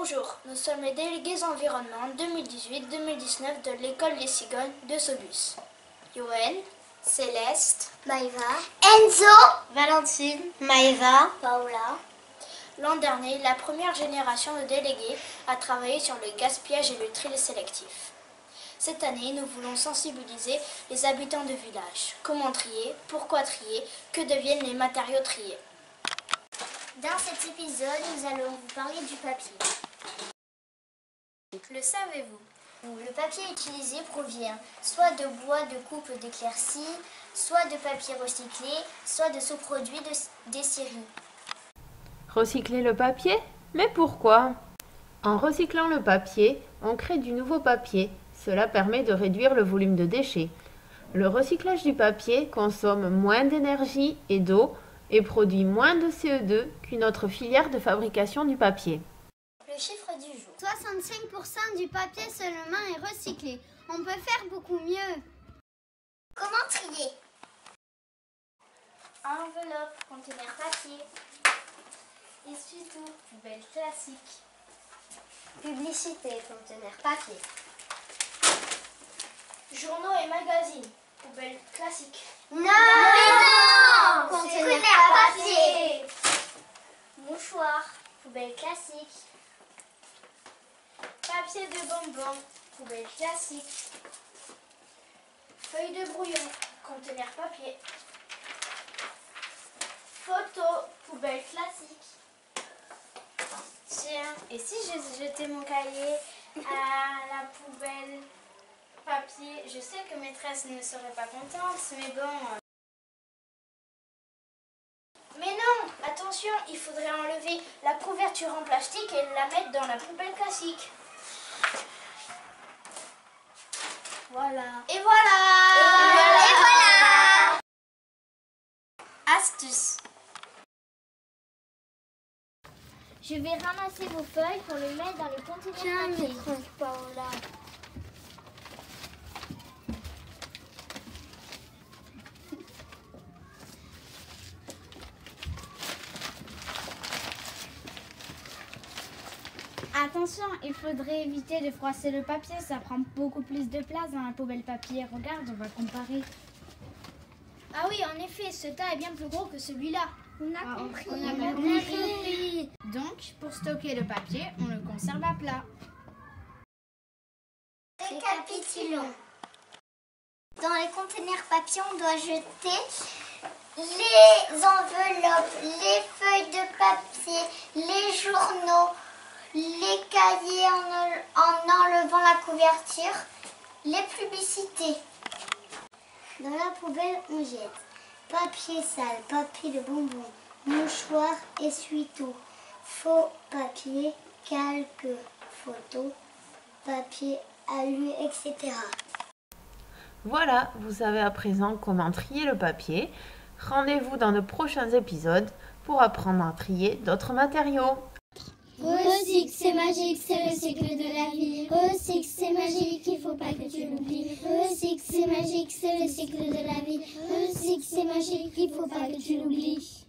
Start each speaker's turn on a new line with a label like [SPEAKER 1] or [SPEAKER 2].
[SPEAKER 1] Bonjour, nous sommes les délégués environnement 2018-2019 de l'école Les Cigognes de Saubus. Yoann, Céleste,
[SPEAKER 2] Maëva, Enzo,
[SPEAKER 3] Valentine,
[SPEAKER 2] Maëva, Paola.
[SPEAKER 1] L'an dernier, la première génération de délégués a travaillé sur le gaspillage et le tri sélectif. Cette année, nous voulons sensibiliser les habitants de village. Comment trier, pourquoi trier, que deviennent les matériaux triés.
[SPEAKER 2] Dans cet épisode, nous allons vous parler du papier.
[SPEAKER 1] Le savez-vous?
[SPEAKER 2] Le papier utilisé provient soit de bois de coupe d'éclaircie, soit de papier recyclé, soit de sous-produits des scieries.
[SPEAKER 4] Recycler le papier? Mais pourquoi? En recyclant le papier, on crée du nouveau papier. Cela permet de réduire le volume de déchets. Le recyclage du papier consomme moins d'énergie et d'eau et produit moins de CO2 qu'une autre filière de fabrication du papier.
[SPEAKER 2] Le chiffre du jour.
[SPEAKER 3] 65% du papier seulement est recyclé. On peut faire beaucoup mieux.
[SPEAKER 2] Comment trier?
[SPEAKER 1] Enveloppe, conteneur papier, essuie-tout, poubelle classique.
[SPEAKER 2] Publicité, conteneur papier.
[SPEAKER 1] Journaux et magazines, poubelle classique.
[SPEAKER 2] Non,
[SPEAKER 1] Conteneur
[SPEAKER 2] papier.
[SPEAKER 1] Mouchoir, poubelle classique. Papier de bonbons, poubelle classique. Feuille de brouillon, conteneur papier. Photo, poubelle classique. Tiens, et si je jetais mon cahier à la poubelle papier? Je sais que maîtresse ne serait pas contente, mais bon. Mais non, attention, il faudrait enlever la couverture en plastique et la mettre dans la poubelle classique. Voilà. Et voilà.
[SPEAKER 2] Et voilà.
[SPEAKER 1] Astuce.
[SPEAKER 3] Je vais ramasser vos feuilles pour les mettre dans le conteneur papier.
[SPEAKER 2] Paola.
[SPEAKER 3] Attention, il faudrait éviter de froisser le papier. Ça prend beaucoup plus de place dans la poubelle papier. Regarde, on va comparer.
[SPEAKER 1] Ah oui, en effet, ce tas est bien plus gros que celui-là.
[SPEAKER 3] On a
[SPEAKER 1] compris.
[SPEAKER 3] Donc, pour stocker le papier, on le conserve à plat.
[SPEAKER 2] Récapitulons. Dans les conteneurs papier, on doit jeter les enveloppes, les feuilles de papier, les journaux, les cahiers en enlevant la couverture, les publicités. Dans la poubelle, on jette papier sale, papier de bonbons, mouchoir, essuie-tout, faux papier, calque, photo, papier alu, etc.
[SPEAKER 4] Voilà, vous savez à présent comment trier le papier. Rendez-vous dans de prochains épisodes pour apprendre à trier d'autres matériaux.
[SPEAKER 3] Recycle, c'est magique, c'est le cycle de la vie. Recycle, c'est magique, il faut pas que tu l'oublies. Recycle, c'est magique, c'est le cycle de la vie. Recycle, c'est magique, il faut pas que tu l'oublies.